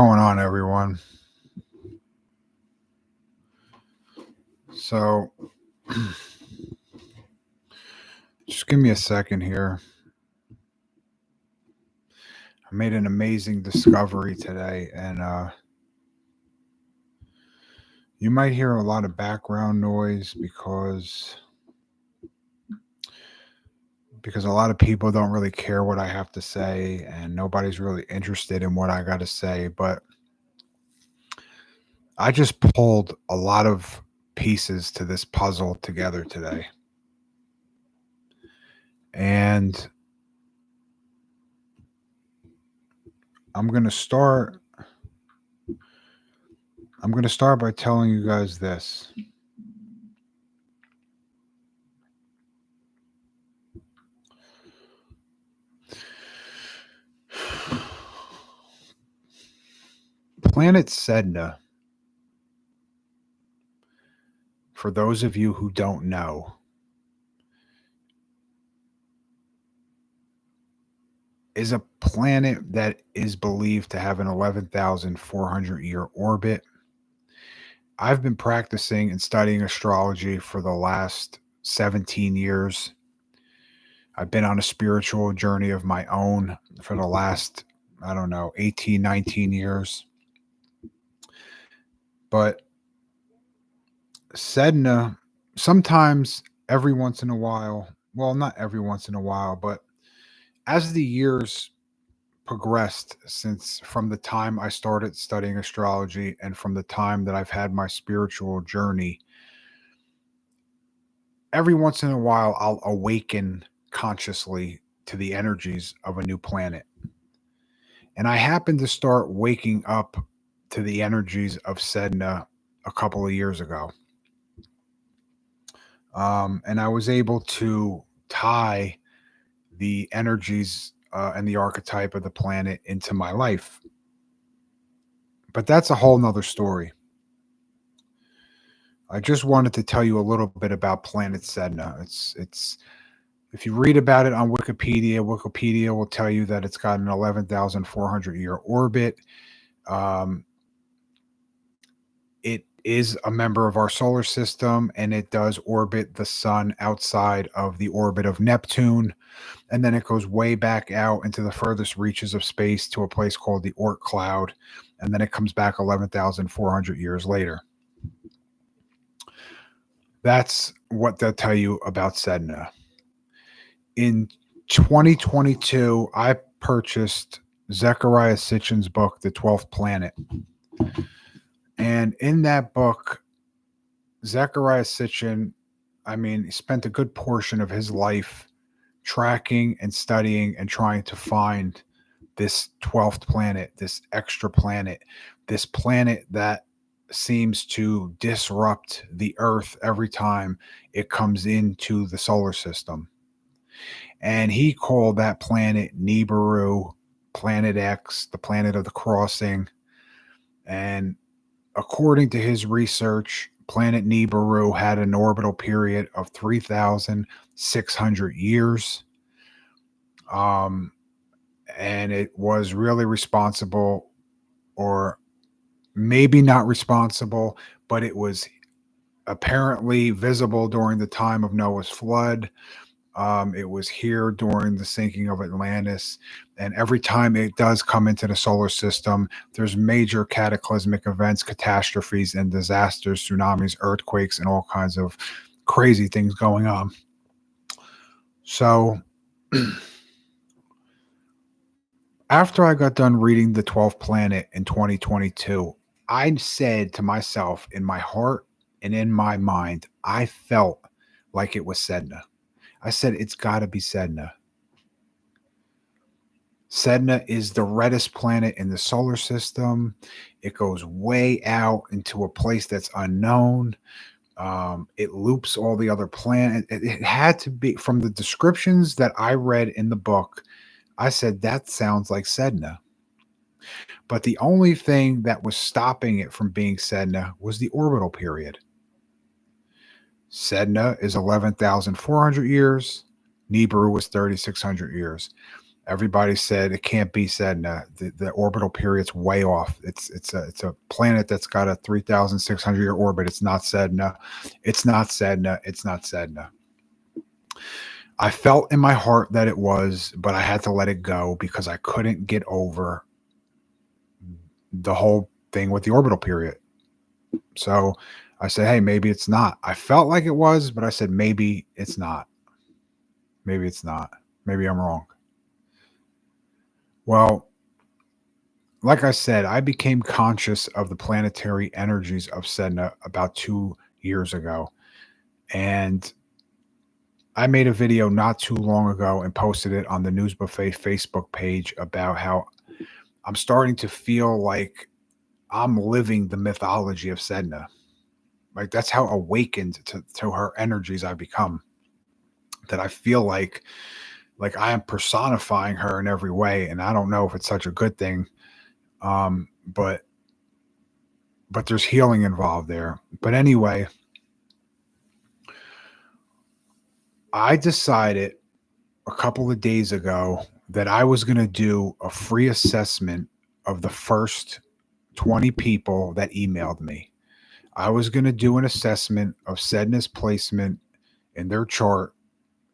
going on, everyone? So, just give me a second here. I made an amazing discovery today, and you might hear a lot of background noise because a lot of people don't really care what I have to say, and nobody's really interested in what I got to say. But I just pulled a lot of pieces to this puzzle together today, and I'm gonna start. I'm going to start by telling you guys this. Planet Sedna, for those of you who don't know, is a planet that is believed to have an 11,400 year orbit. I've been practicing and studying astrology for the last 17 years. I've been on a spiritual journey of my own for the last, 18, 19 years. But Sedna, sometimes every once in a while, well, not every once in a while, but as the years progressed since from the time I started studying astrology and from the time that I've had my spiritual journey, every once in a while I'll awaken consciously to the energies of a new planet. And I happened to start waking up to the energies of Sedna a couple of years ago. And I was able to tie the energies and the archetype of the planet into my life. But that's a whole nother story. I just wanted to tell you a little bit about Planet Sedna. It's if you read about it on Wikipedia, Wikipedia will tell you that it's got an 11,400 year orbit. It is a member of our solar system, and it does orbit the sun outside of the orbit of Neptune. And then it goes way back out into the furthest reaches of space to a place called the Oort cloud. And then it comes back 11,400 years later. That's what they'll tell you about Sedna. In 2022, I purchased Zecharia Sitchin's book, The 12th Planet. And in that book, Zecharia Sitchin, he spent a good portion of his life tracking and studying and trying to find this 12th planet, this extra planet, this planet that seems to disrupt the Earth every time it comes into the solar system. And he called that planet Nibiru, Planet X, the planet of the crossing. And according to his research, planet Nibiru had an orbital period of 3,600 years. And it was really responsible, or maybe not responsible, but it was apparently visible during the time of Noah's flood. It was here during the sinking of Atlantis. And every time it does come into the solar system, there's major cataclysmic events, catastrophes, and disasters, tsunamis, earthquakes, and all kinds of crazy things going on. So after I got done reading The 12th Planet in 2022, I said to myself, in my heart and in my mind, I felt like it was Sedna. I said, it's got to be Sedna. Sedna is the reddest planet in the solar system. It goes way out into a place that's unknown. It loops all the other planets. It had to be, from the descriptions that I read in the book, I said, that sounds like Sedna. But the only thing that was stopping it from being Sedna was the orbital period. Sedna is 11,400 years. Nibiru was 3,600 years. Everybody said it can't be Sedna. The orbital period's way off. It's a planet that's got a 3,600 year orbit. It's not Sedna. It's not Sedna. It's not Sedna. I felt in my heart that it was, but I had to let it go because I couldn't get over the whole thing with the orbital period. So I said, hey, maybe it's not. I felt like it was, but I said, maybe it's not. Maybe it's not. Maybe I'm wrong. Well, like I said, I became conscious of the planetary energies of Sedna about 2 years ago. And I made a video not too long ago and posted it on the News Buffet Facebook page about how I'm starting to feel like I'm living the mythology of Sedna. Like that's how awakened to her energies I've become. That I feel like I am personifying her in every way. And I don't know if it's such a good thing. But there's healing involved there. But anyway, I decided a couple of days ago that I was going to do a free assessment of the first 20 people that emailed me. I was going to do an assessment of Sedna's placement in their chart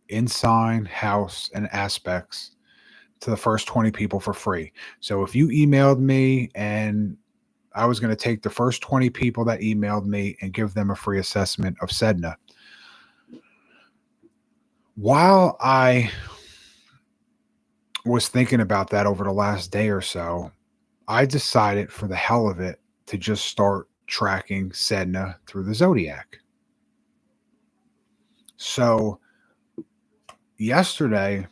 in sign, house, and aspects to the first 20 people for free. So if you emailed me, and I was going to take the first 20 people that emailed me and give them a free assessment of Sedna. While I was thinking about that over the last day or so, I decided for the hell of it to just start tracking Sedna through the zodiac. So yesterday,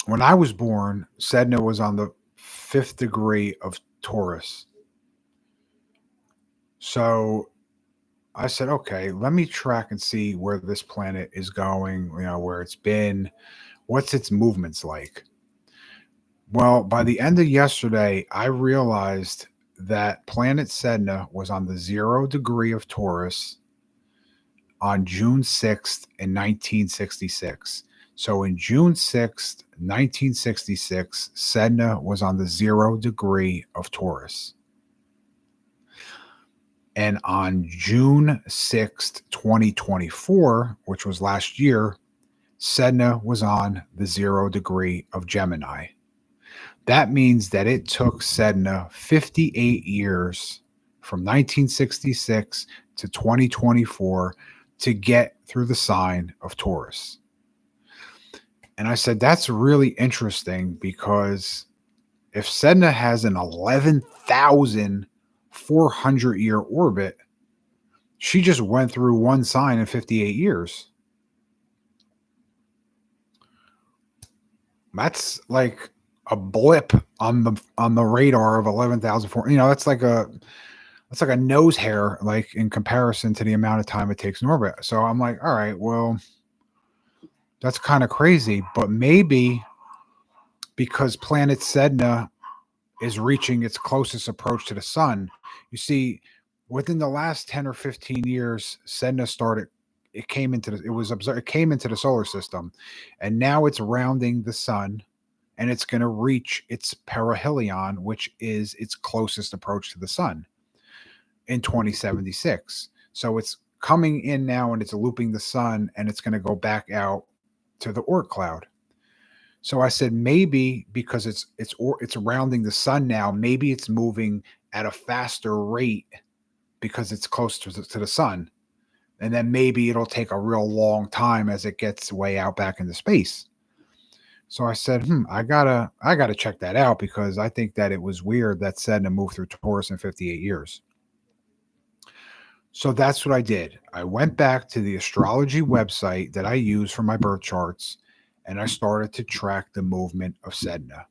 when I was born, Sedna was on the 5th degree of Taurus. So I said, okay, let me track and see where this planet is going, where it's been, what's its movements like. Well, by the end of yesterday, I realized that planet Sedna was on the 0 degree of Taurus on June 6th in 1966. So in June 6th, 1966, Sedna was on the 0 degree of Taurus. And on June 6th, 2024, which was last year, Sedna was on the 0 degree of Gemini. That means that it took Sedna 58 years from 1966 to 2024 to get through the sign of Taurus. And I said, that's really interesting because if Sedna has an 11,400 year orbit, she just went through one sign in 58 years. That's like a blip on the radar of 11,400. That's like a nose hair, like in comparison to the amount of time it takes in orbit. So I'm like, all right, well, that's kind of crazy, but maybe because planet Sedna is reaching its closest approach to the sun. You see, within the last 10 or 15 years, Sedna started. It came into the solar system, and now it's rounding the sun, and it's going to reach its perihelion, which is its closest approach to the sun, in 2076. So it's coming in now, and it's looping the sun, and it's going to go back out to the Oort cloud. So I said, maybe because it's rounding the sun now, maybe it's moving at a faster rate because it's closer to the sun. And then maybe it'll take a real long time as it gets way out back into space. So I said, I gotta check that out because I think that it was weird that Sedna moved through Taurus in 58 years. So that's what I did. I went back to the astrology website that I use for my birth charts, and I started to track the movement of Sedna.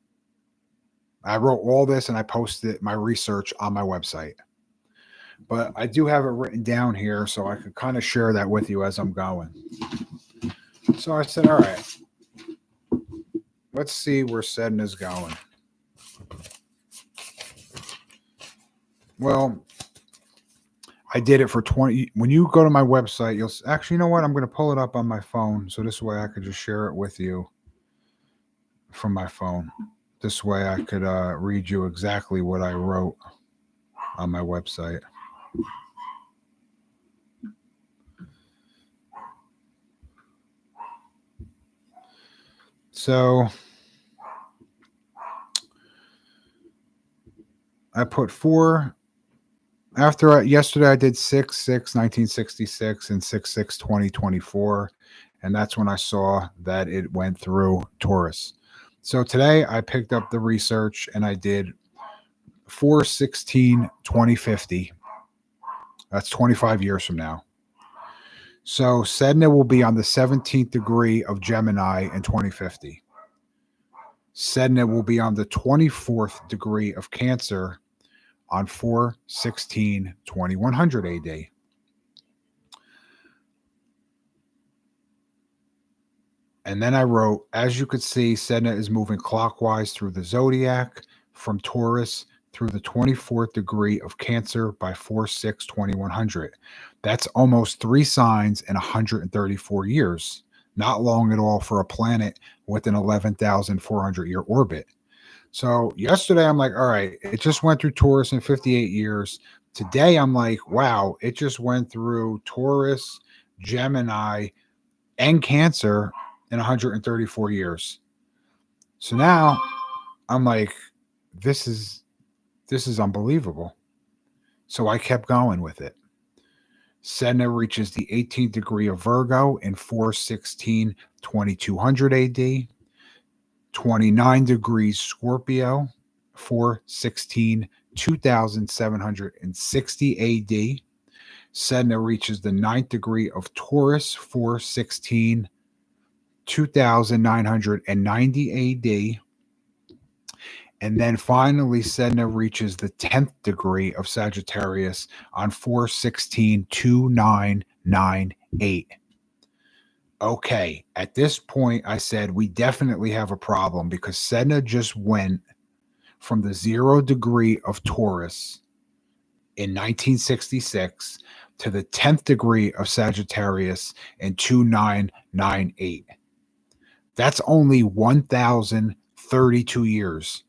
I wrote all this and I posted my research on my website. But I do have it written down here so I could kind of share that with you as I'm going. So I said, all right, let's see where Sedna's going. Well, I did it for 20. When you go to my website, you know what? I'm going to pull it up on my phone so this way I could just share it with you. from my phone. This way I could read you exactly what I wrote on my website. So I put 4 yesterday I did 6/6/1966 and 6/6/2024, and that's when I saw that it went through Taurus. So today I picked up the research and I did 4/16/2050. That's 25 years from now. So Sedna will be on the 17th degree of Gemini in 2050. Sedna will be on the 24th degree of Cancer on 4/16/2100 AD. And then I wrote, as you could see, Sedna is moving clockwise through the zodiac from Taurus through the 24th degree of Cancer by 4/6/2100. That's almost 3 signs in 134 years. Not long at all for a planet with an 11,400 year orbit. So yesterday I'm like, all right, it just went through Taurus in 58 years. Today I'm like, wow, it just went through Taurus, Gemini, and Cancer in 134 years. So now I'm like, this is unbelievable. So I kept going with it. Sedna reaches the 18th degree of Virgo in 4/16/2200 AD. 29 degrees Scorpio, 4/16/2760 AD. Sedna reaches the 9th degree of Taurus, 4/16/2990 AD. And then finally, Sedna reaches the 10th degree of Sagittarius on 4/16/2998. Okay, at this point, I said we definitely have a problem because Sedna just went from the 0 degree of Taurus in 1966 to the 10th degree of Sagittarius in 2998. That's only 1,032 years.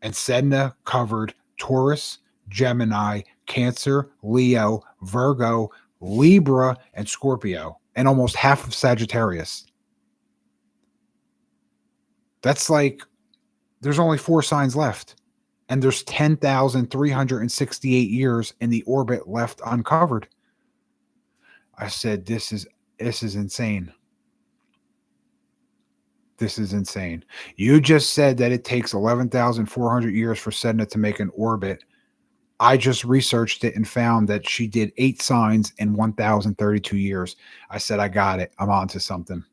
And Sedna covered Taurus, Gemini, Cancer, Leo, Virgo, Libra, and Scorpio, and almost half of Sagittarius. That's like, there's only 4 signs left, and there's 10,368 years in the orbit left uncovered. I said, this is insane. This is insane. You just said that it takes 11,400 years for Sedna to make an orbit. I just researched it and found that she did 8 signs in 1,032 years. I said, I got it. I'm on to something.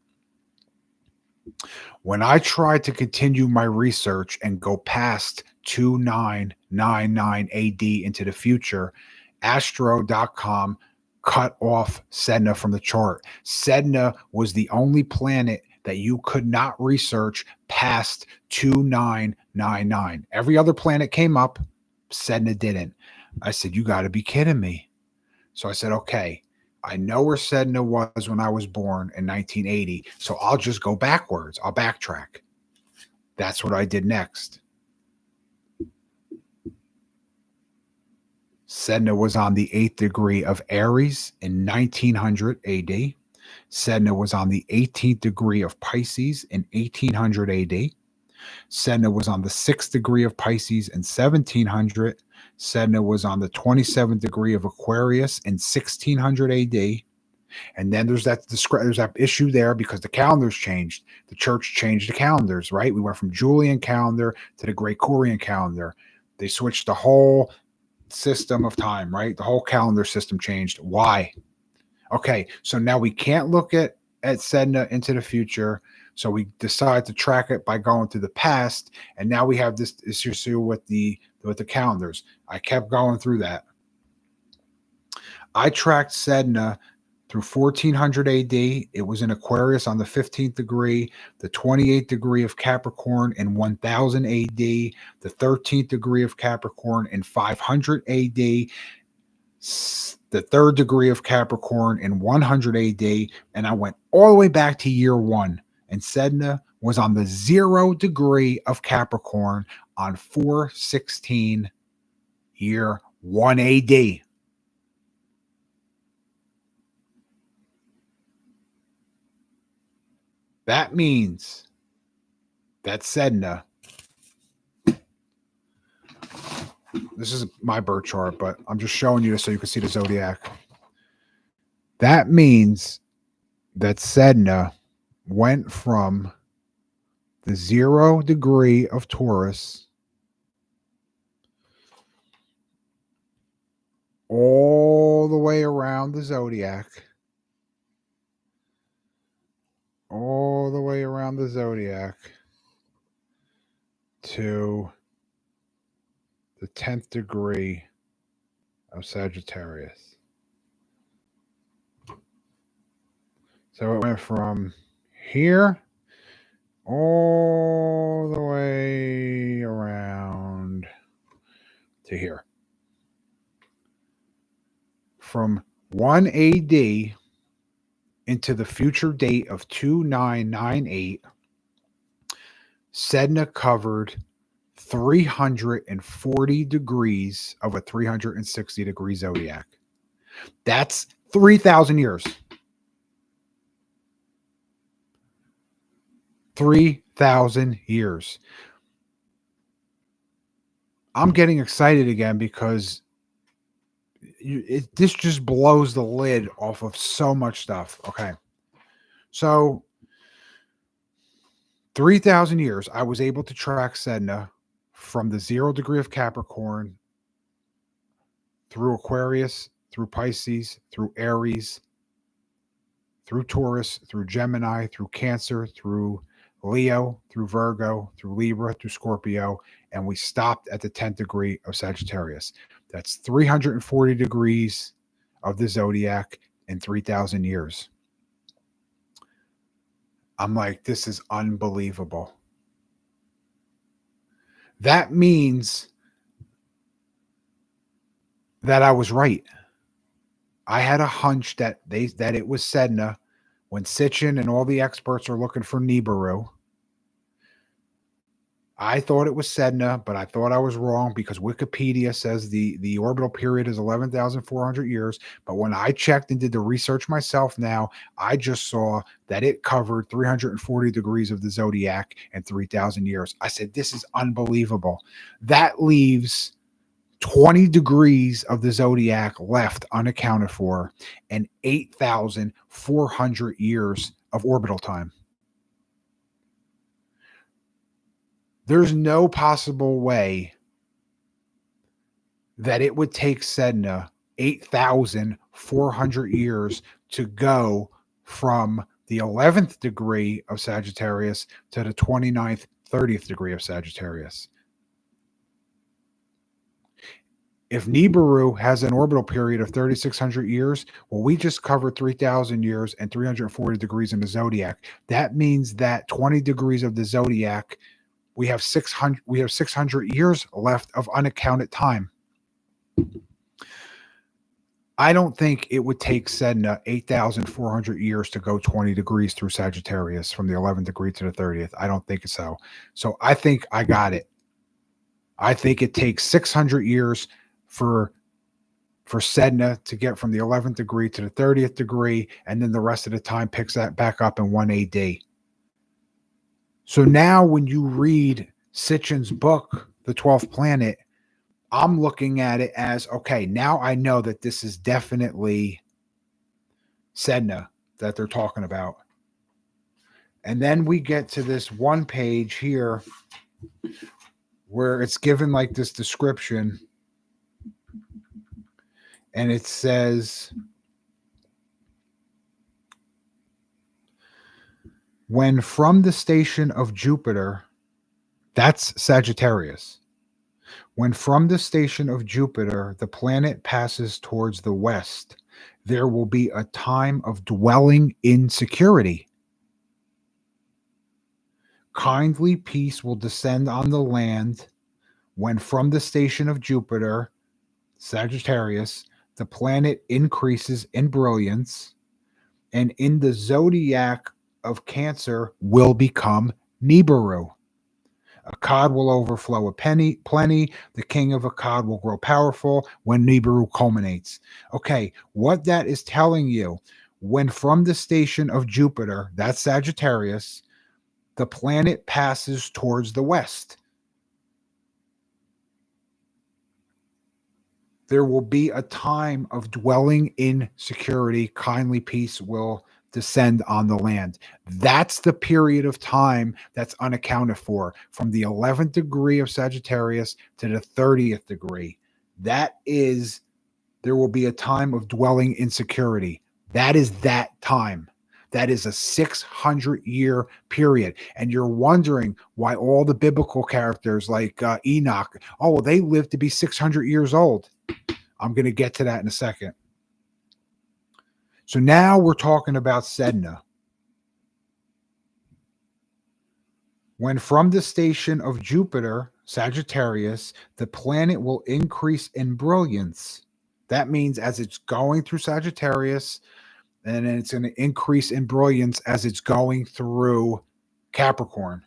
When I tried to continue my research and go past 2999 AD into the future, Astro.com cut off Sedna from the chart. Sedna was the only planet that you could not research past 2999. Every other planet came up, Sedna didn't. I said, you got to be kidding me. So I said, okay, I know where Sedna was when I was born in 1980, so I'll just go backwards. I'll backtrack. That's what I did next. Sedna was on the 8th degree of Aries in 1900 AD. Sedna was on the 18th degree of Pisces in 1800 AD. Sedna was on the 6th degree of Pisces in 1700. Sedna was on the 27th degree of Aquarius in 1600 AD. And then there's that issue there because the calendars changed. The church changed the calendars, right? We went from Julian calendar to the Gregorian calendar. They switched the whole system of time, right? The whole calendar system changed. Why? Okay, so now we can't look at Sedna into the future. So we decide to track it by going to the past, and now we have this issue with the calendars. I kept going through that. I tracked Sedna through 1400 AD. It was in Aquarius on the 15th degree, the 28th degree of Capricorn in 1000 AD, the 13th degree of Capricorn in 500 AD, the 3rd degree of Capricorn in 100 AD, and I went all the way back to year 1. And Sedna was on the 0 degree of Capricorn on 4/16 year 1 AD. That means that Sedna, this is my birth chart, but I'm just showing you this so you can see the zodiac. That means that Sedna went from the 0 degree of Taurus all the way around the zodiac, to the 10th degree of Sagittarius. So it went from here all the way around to here. From 1 AD into the future date of 2998, Sedna covered 340 degrees of a 360 degree zodiac. That's 3,000 years. 3,000 years. I'm getting excited again because this just blows the lid off of so much stuff. Okay. So 3,000 years, I was able to track Sedna from the 0 degree of Capricorn through Aquarius, through Pisces, through Aries, through Taurus, through Gemini, through Cancer, through Leo, through Virgo, through Libra, through Scorpio, and we stopped at the 10th degree of Sagittarius. That's 340 degrees of the zodiac in 3,000 years. I'm like, this is unbelievable. That means that I was right. I had a hunch that it was Sedna when Sitchin and all the experts are looking for Nibiru. I thought it was Sedna, but I thought I was wrong because Wikipedia says the orbital period is 11,400 years. But when I checked and did the research myself now, I just saw that it covered 340 degrees of the zodiac in 3,000 years. I said, this is unbelievable. That leaves 20 degrees of the zodiac left unaccounted for and 8,400 years of orbital time. There's no possible way that it would take Sedna 8,400 years to go from the 11th degree of Sagittarius to the 29th, 30th degree of Sagittarius. If Nibiru has an orbital period of 3,600 years, well, we just covered 3,000 years and 340 degrees in the zodiac. That means that 20 degrees of the zodiac, we have 600 years left of unaccounted time. I don't think it would take Sedna 8,400 years to go 20 degrees through Sagittarius from the 11th degree to the 30th. I don't think so. So I think I got it. I think it takes 600 years for Sedna to get from the 11th degree to the 30th degree, and then the rest of the time picks that back up in 1 AD. So now when you read Sitchin's book, The 12th Planet, I'm looking at it as, okay, now I know that this is definitely Sedna that they're talking about. And then we get to this one page here where it's given like this description. And it says, when from the station of Jupiter, that's Sagittarius. When from the station of Jupiter, the planet passes towards the west, there will be a time of dwelling in security. Kindly peace will descend on the land when from the station of Jupiter, Sagittarius, the planet increases in brilliance, and in the zodiac of Cancer will become Nibiru. Akkad will overflow a plenty. The king of Akkad will grow powerful when Nibiru culminates. Okay, what that is telling you, when from the station of Jupiter, that's Sagittarius, the planet passes towards the west, there will be a time of dwelling in security. Kindly peace will descend on the land. That's the period of time that's unaccounted for, from the 11th degree of Sagittarius to the 30th degree. That is, there will be a time of dwelling in security. That is that time. That is a 600-year period. And you're wondering why all the biblical characters like Enoch, oh, well, they lived to be 600 years old. I'm going to get to that in a second. So now we're talking about Sedna. When from the station of Jupiter, Sagittarius, the planet will increase in brilliance. That means as it's going through Sagittarius, and then it's going to increase in brilliance as it's going through Capricorn.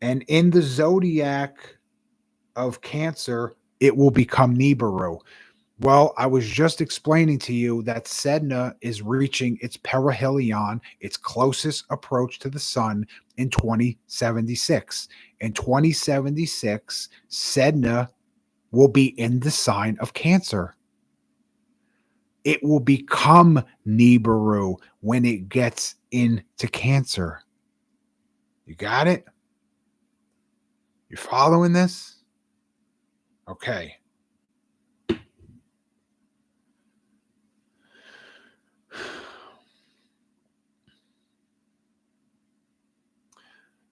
And in the zodiac of Cancer, it will become Nibiru. Well, I was just explaining to you that Sedna is reaching its perihelion, its closest approach to the sun, in 2076. In 2076, Sedna will be in the sign of Cancer. It will become Nibiru when it gets into Cancer. You got it? You following this? Okay.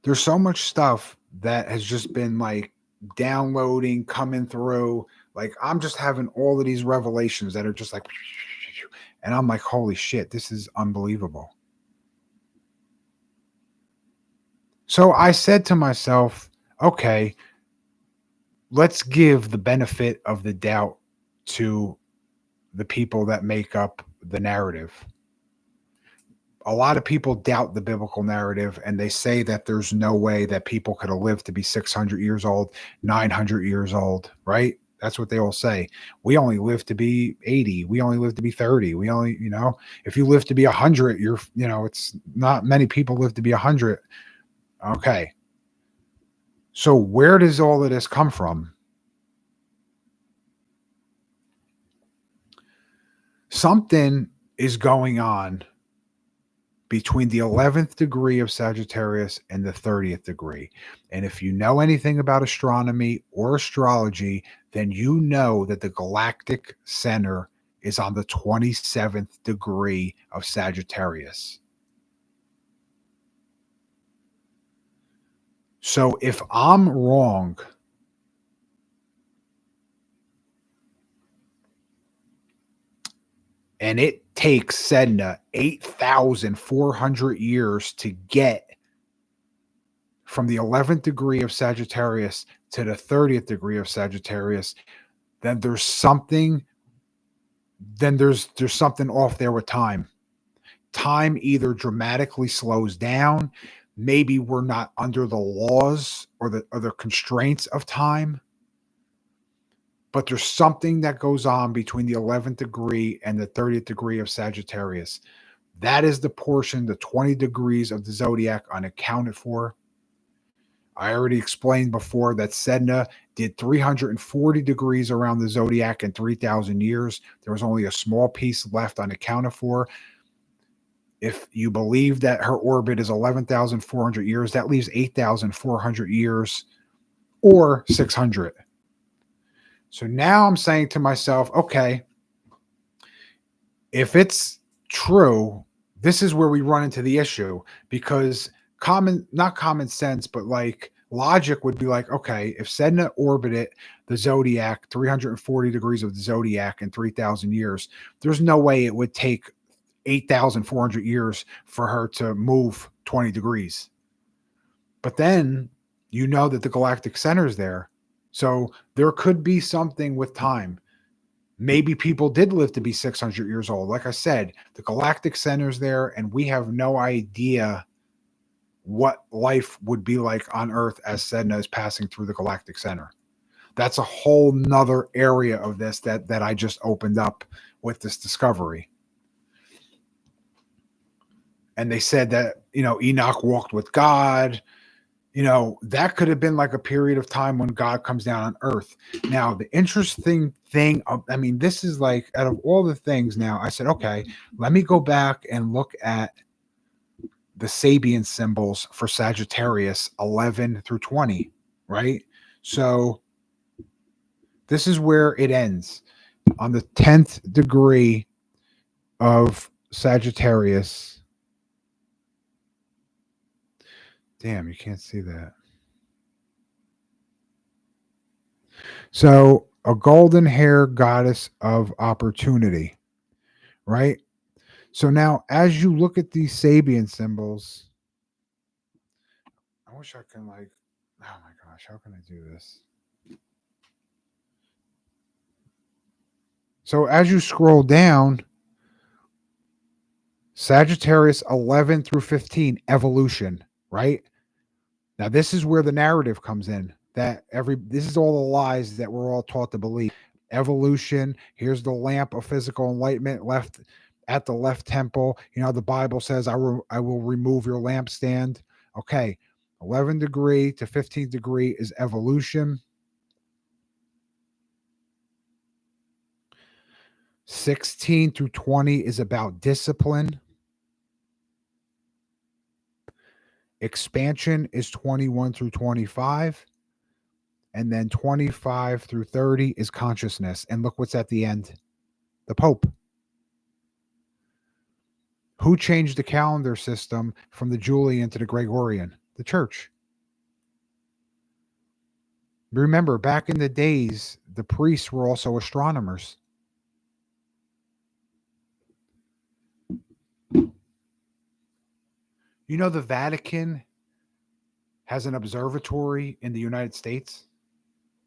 There's so much stuff that has just been like downloading, coming through. Like I'm just having all of these revelations that are just like, and I'm like, holy shit, this is unbelievable. So I said to myself, okay, let's give the benefit of the doubt to the people that make up the narrative. A lot of people doubt the biblical narrative and they say that there's no way that people could have lived to be 600 years old, 900 years old, right? That's what they all say. We only live to be 80. We only live to be 30. We only, if you live to be 100, it's not many people live to be 100. Okay. So where does all of this come from? Something is going on between the 11th degree of Sagittarius and the 30th degree. And if you know anything about astronomy or astrology, then you know that the galactic center is on the 27th degree of Sagittarius. So if I'm wrong, and it takes Sedna 8,400 years to get from the 11th degree of Sagittarius to the 30th degree of Sagittarius, then there's something off there with time. Time either dramatically slows down, maybe we're not under the laws or the constraints of time. But there's something that goes on between the 11th degree and the 30th degree of Sagittarius. That is the portion, the 20 degrees of the zodiac unaccounted for. I already explained before that Sedna did 340 degrees around the zodiac in 3,000 years. There was only a small piece left unaccounted for. If you believe that her orbit is 11,400 years, that leaves 8,400 years or 600. So now I'm saying to myself, okay, if it's true, this is where we run into the issue, because not common sense, but like logic would be like, okay, if Sedna orbited the zodiac 340 degrees of the zodiac in 3,000 years, there's no way it would take 8,400 years for her to move 20 degrees. But then you know that the galactic center is there. So there could be something with time. Maybe people did live to be 600 years old. Like I said, the galactic center's there, and we have no idea what life would be like on Earth as Sedna is passing through the galactic center. That's a whole nother area of this that I just opened up with this discovery. And they said that, Enoch walked with God. That could have been like a period of time when God comes down on Earth. Now, the interesting thing, this is like, out of all the things now, I said, okay, let me go back and look at the Sabian symbols for Sagittarius 11 through 20, right? So this is where it ends. On the 10th degree of Sagittarius. Damn, you can't see that. So a golden hair goddess of opportunity, right? So now as you look at these Sabian symbols, I wish I can oh my gosh, how can I do this? So as you scroll down, Sagittarius 11 through 15, evolution, right? Now this is where the narrative comes in. This is all the lies that we're all taught to believe. Evolution, here's the lamp of physical enlightenment left at the left temple. The Bible says, I will remove your lampstand. Okay, 11th degree to 15th degree is evolution. 16 through 20 is about discipline. Expansion is 21 through 25. And then 25 through 30 is consciousness. And look what's at the end. The Pope. Who changed the calendar system from the Julian to the Gregorian? The church. Remember, back in the days, the priests were also astronomers. The Vatican has an observatory in the United States.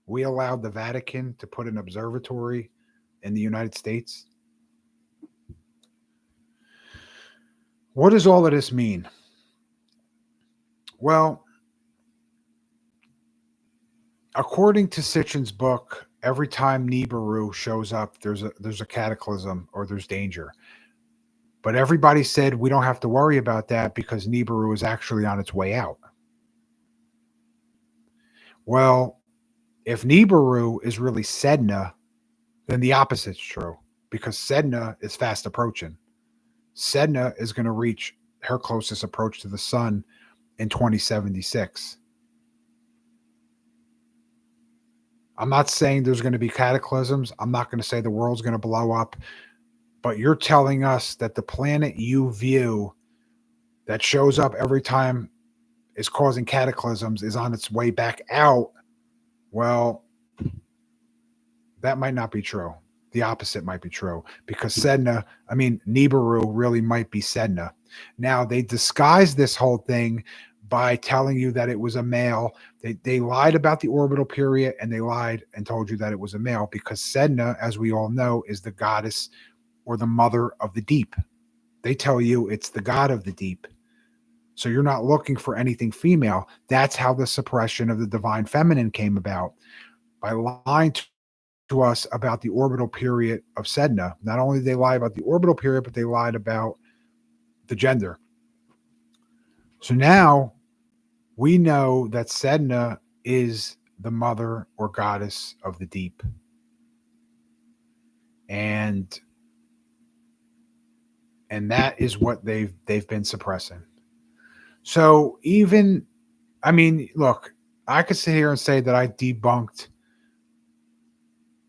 We allowed the Vatican to put an observatory in the United States. What does all of this mean? Well, according to Sitchin's book, every time Nibiru shows up, there's a cataclysm or there's danger. But everybody said we don't have to worry about that because Nibiru is actually on its way out. Well, if Nibiru is really Sedna, then the opposite's true because Sedna is fast approaching. Sedna is going to reach her closest approach to the sun in 2076. I'm not saying there's going to be cataclysms. I'm not going to say the world's going to blow up. But you're telling us that the planet you view that shows up every time is causing cataclysms is on its way back out. Well, that might not be true. The opposite might be true because Nibiru really might be Sedna. Now, they disguised this whole thing by telling you that it was a male. They lied about the orbital period and they lied and told you that it was a male because Sedna, as we all know, is the goddess or the mother of the deep. They tell you it's the god of the deep. So you're not looking for anything female. That's how the suppression of the divine feminine came about, by lying to us about the orbital period of Sedna. Not only did they lie about the orbital period, but they lied about the gender. So now we know that Sedna is the mother or goddess of the deep. And that is what they've been suppressing. So look, I could sit here and say that I debunked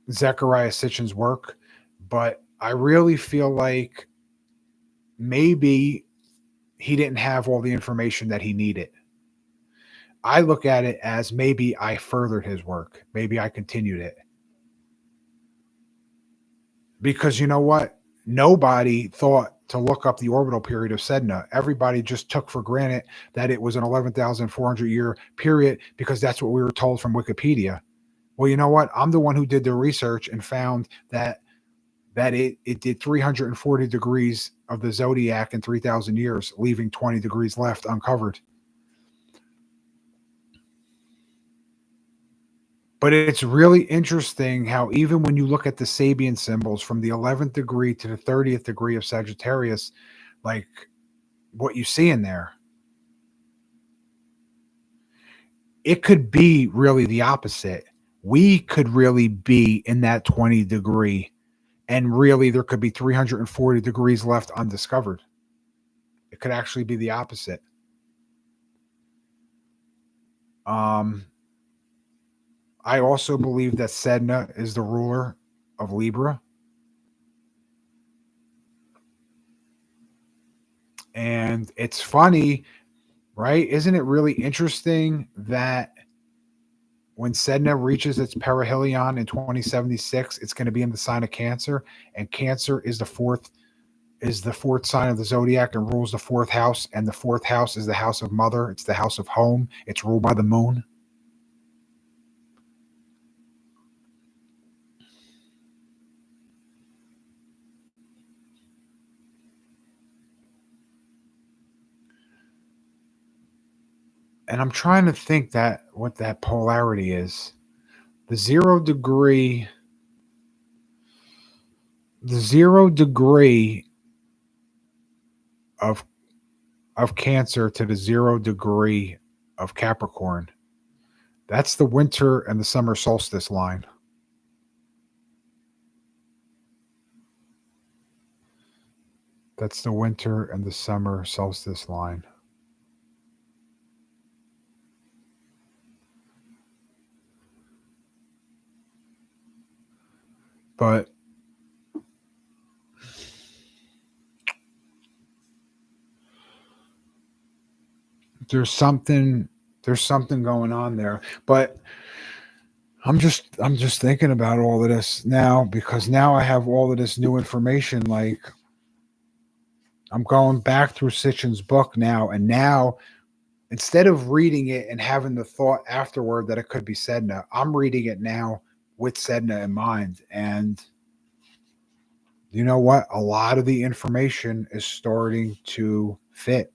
Zecharia Sitchin's work, but I really feel like maybe he didn't have all the information that he needed. I look at it as maybe I furthered his work. Maybe I continued it. Because you know what? Nobody thought to look up the orbital period of Sedna. Everybody just took for granted that it was an 11,400 year period because that's what we were told from Wikipedia. Well, you know what? I'm the one who did the research and found that that it did 340 degrees of the zodiac in 3,000 years, leaving 20 degrees left uncovered. But it's really interesting how even when you look at the Sabian symbols from the 11th degree to the 30th degree of Sagittarius, like what you see in there, it could be really the opposite. We could really be in that 20 degree, and really there could be 340 degrees left undiscovered. It could actually be the opposite. I also believe that Sedna is the ruler of Libra. And it's funny, right? Isn't it really interesting that when Sedna reaches its perihelion in 2076, it's going to be in the sign of Cancer, and Cancer is the fourth sign of the zodiac and rules the fourth house, and the fourth house is the house of mother. It's the house of home. It's ruled by the moon. And I'm trying to think that what that polarity is. The 0 degree of Cancer to the 0 degree of Capricorn. That's the winter and the summer solstice line. That's the winter and the summer solstice line. But there's something going on there. But I'm just thinking about all of this now, because now I have all of this new information. Like, I'm going back through Sitchin's book now, and now instead of reading it and having the thought afterward that it could be Sedna, I'm reading it now with Sedna in mind. And you know what? A lot of the information is starting to fit.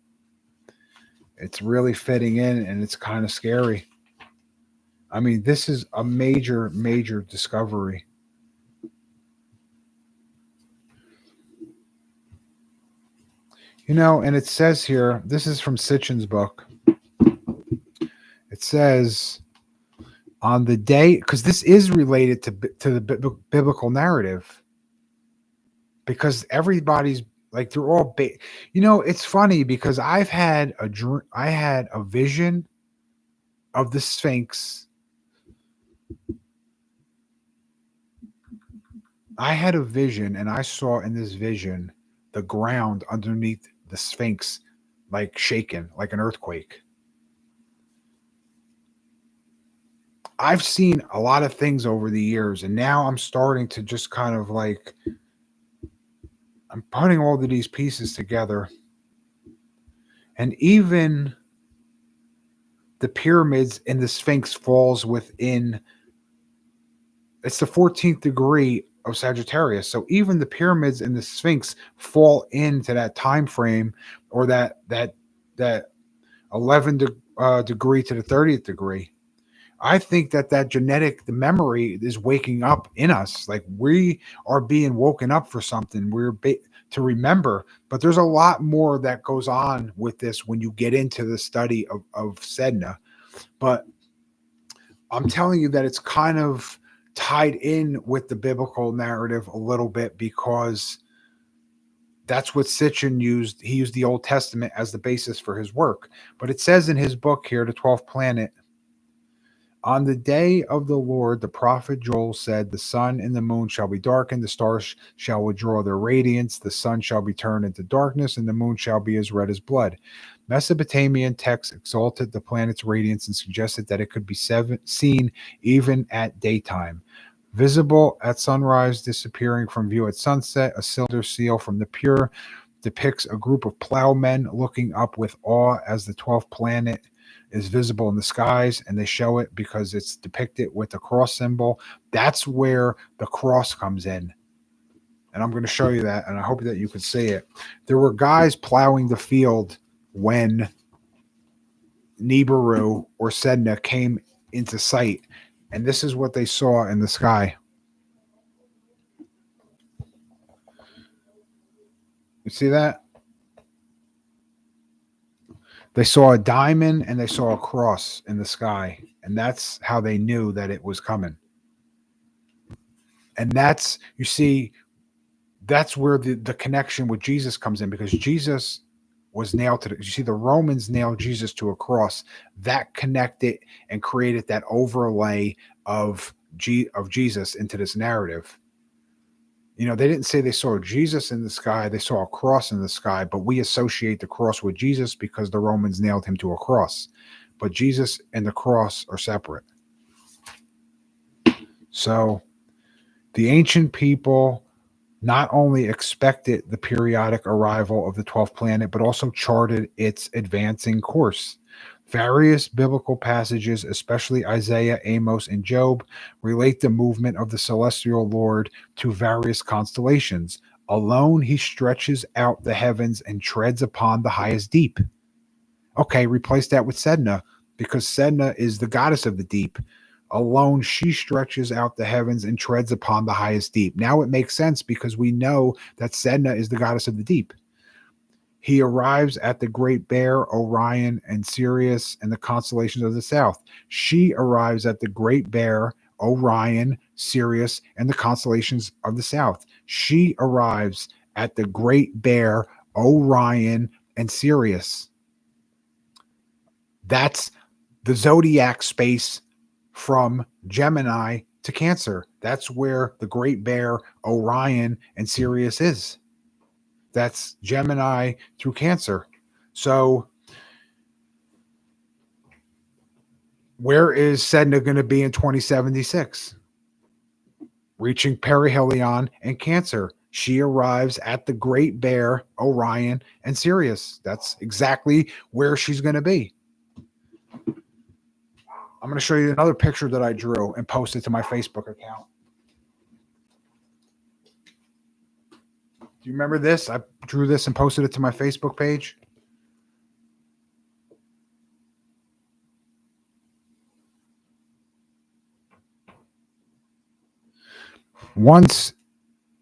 It's really fitting in, and it's kind of scary. I mean, this is a major, major discovery. You know, and it says here, this is from Sitchin's book. It says on the day, because this is related to the biblical narrative, because everybody's like, they're all you know, it's funny because I had a vision of the Sphinx. I had a vision, and I saw in this vision the ground underneath the Sphinx like shaken, like an earthquake. I've seen a lot of things over the years, and now I'm starting to just kind of like, I'm putting all of these pieces together. And even the pyramids in the Sphinx falls within, it's the 14th degree of Sagittarius. So even the pyramids in the Sphinx fall into that time frame, or that 11 degree to the 30th degree. I think that the memory is waking up in us. Like, we are being woken up for something. To remember. But there's a lot more that goes on with this when you get into the study of Sedna. But I'm telling you that it's kind of tied in with the biblical narrative a little bit, because that's what Sitchin used. He used the Old Testament as the basis for his work. But it says in his book here, The 12th Planet, on the day of the Lord, the prophet Joel said, the sun and the moon shall be darkened, the stars shall withdraw their radiance, the sun shall be turned into darkness, and the moon shall be as red as blood. Mesopotamian texts exalted the planet's radiance and suggested that it could be seen even at daytime. Visible at sunrise, disappearing from view at sunset, a cylinder seal from the pure depicts a group of plowmen looking up with awe as the 12th planet is visible in the skies, and they show it because it's depicted with the cross symbol. That's where the cross comes in. And I'm going to show you that, and I hope that you can see it. There were guys plowing the field when Nibiru or Sedna came into sight, and this is what they saw in the sky. You see that? They saw a diamond and they saw a cross in the sky, and that's how they knew that it was coming. And that's, you see, that's where the connection with Jesus comes in, because Jesus was nailed to you see, the Romans nailed Jesus to a cross. That connected and created that overlay of Jesus into this narrative. You know, they didn't say they saw Jesus in the sky, they saw a cross in the sky, but we associate the cross with Jesus because the Romans nailed him to a cross. But Jesus and the cross are separate. So the ancient people not only expected the periodic arrival of the 12th planet, but also charted its advancing course. Various biblical passages, especially Isaiah, Amos, and Job, relate the movement of the celestial Lord to various constellations. Alone, he stretches out the heavens and treads upon the highest deep. Okay, replace that with Sedna, because Sedna is the goddess of the deep. Alone, she stretches out the heavens and treads upon the highest deep. Now it makes sense because we know that Sedna is the goddess of the deep. He arrives at the Great Bear, Orion, and Sirius, and the constellations of the south. She arrives at the Great Bear, Orion, Sirius, and the constellations of the south. She arrives at the Great Bear, Orion, and Sirius. That's the zodiac space from Gemini to Cancer. That's where the Great Bear, Orion, and Sirius is. That's Gemini through Cancer. So where is Sedna going to be in 2076? Reaching perihelion and Cancer. She arrives at the Great Bear, Orion, and Sirius. That's exactly where she's going to be. I'm going to show you another picture that I drew and posted to my Facebook account. Do you remember this? I drew this and posted it to my Facebook page. Once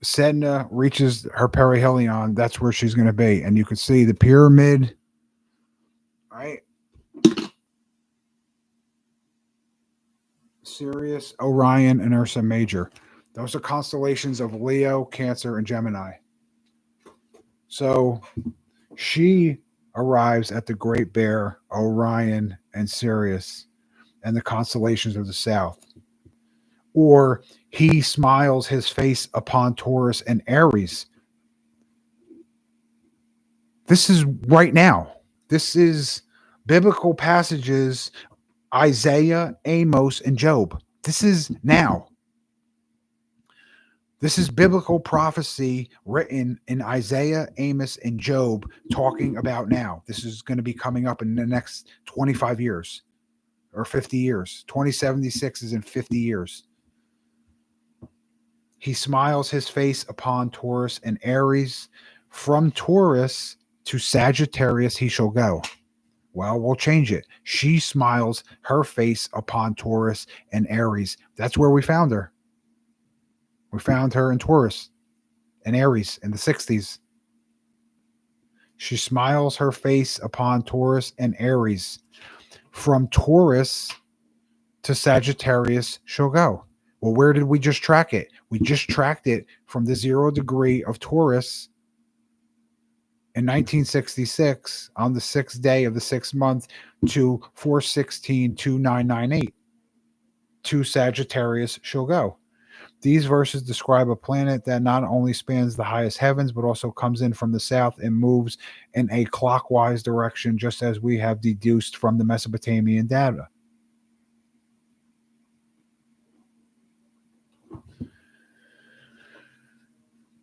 Sedna reaches her perihelion, that's where she's going to be. And you can see the pyramid, right? Sirius, Orion, and Ursa Major. Those are constellations of Leo, Cancer, and Gemini. So she arrives at the Great Bear, Orion, and Sirius, and the constellations of the south. Or he smiles his face upon Taurus and Aries. This is right now. This is biblical passages, Isaiah, Amos, and Job. This is now. This is biblical prophecy written in Isaiah, Amos, and Job, talking about now. This is going to be coming up in the next 25 years or 50 years. 2076 is in 50 years. He smiles his face upon Taurus and Aries. From Taurus to Sagittarius he shall go. Well, we'll change it. She smiles her face upon Taurus and Aries. That's where we found her. We found her in Taurus and Aries in the 60s. She smiles her face upon Taurus and Aries. From Taurus to Sagittarius she'll go. Well, where did we just track it? We just tracked it from the 0 degree of Taurus in 1966 on the 6th day of the 6th month to 4/16/2998. To Sagittarius she'll go. These verses describe a planet that not only spans the highest heavens, but also comes in from the south and moves in a clockwise direction, just as we have deduced from the Mesopotamian data.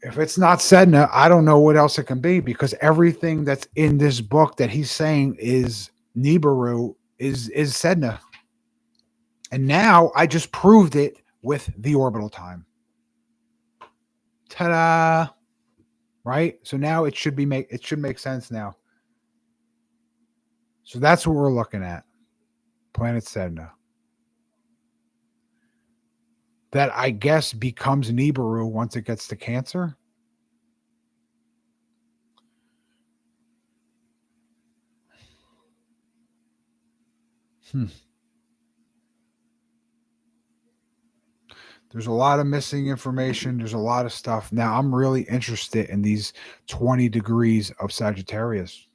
If it's not Sedna, I don't know what else it can be, because everything that's in this book that he's saying is Nibiru is Sedna. And now I just proved it with the orbital time. Ta-da! Right? So now it should make sense now. So that's what we're looking at. Planet Sedna. That I guess becomes Nibiru once it gets to Cancer. There's a lot of missing information. There's a lot of stuff. Now, I'm really interested in these 20 degrees of Sagittarius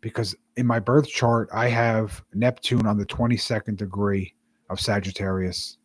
because in my birth chart, I have Neptune on the 22nd degree of Sagittarius.